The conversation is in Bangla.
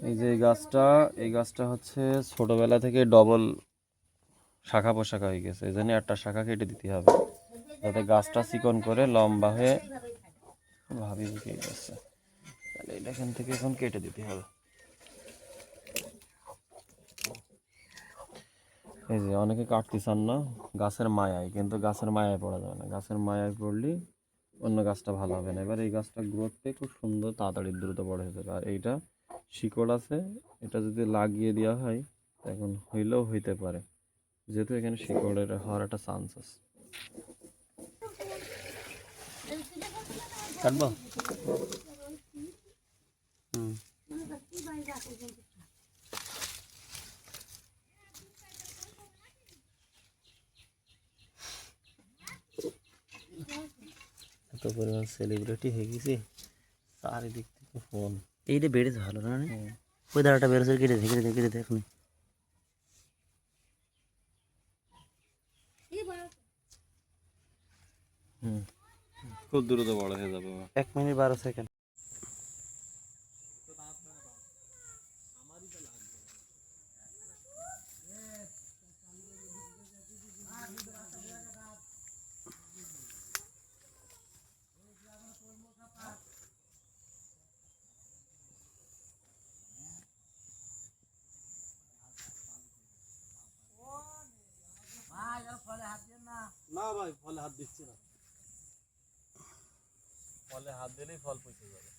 এই যে এই গাছটা হচ্ছে ছোটবেলা থেকে ডবল শাখা পোশাখা হয়ে গেছে, এই জন্য একটা শাখা কেটে দিতে হবে যাতে গাছটা চিকন করে লম্বা হয়ে ভাবি বুঝিয়ে যাচ্ছে। তাহলে এটা এখান থেকে এখন কেটে দিতে হবে। এই যে অনেকে কাটতে চান না গাছের মায়ায়, কিন্তু গাছের মায়ায় পড়া যাবে না, গাছের মায়ায় পড়লে অন্য গাছটা ভালো হবে না। এবার এই গাছটা গ্রোথটাই খুব সুন্দর, তাড়াতাড়ি দ্রুত বড় হয়ে যাবে। আর এইটা শিকড় আছে, এটা যদি লাগিয়ে দেওয়া হয় এখন হইলেও হইতে পারে, যেহেতু এখানে শিকড়ের হওয়ার একটা চান্স আছে। কাটবো? হুম। এত পরিমাণ সেলিব্রিটি হয়ে গেছি, চারিদিক থেকে ফোন। এইটা বেড়েছে ভালো না? ওই দাঁড়াটা বেড়েছে, কেটে দে কেটে দে কেটে দে এখনই। খুব দ্রুত বড় হয়ে যাবে। 1 মিনিট 12 সেকেন্ড। না ভাই, ফলে হাত দিচ্ছি না, ফলে হাত দিলেই ফল পচে যাবে।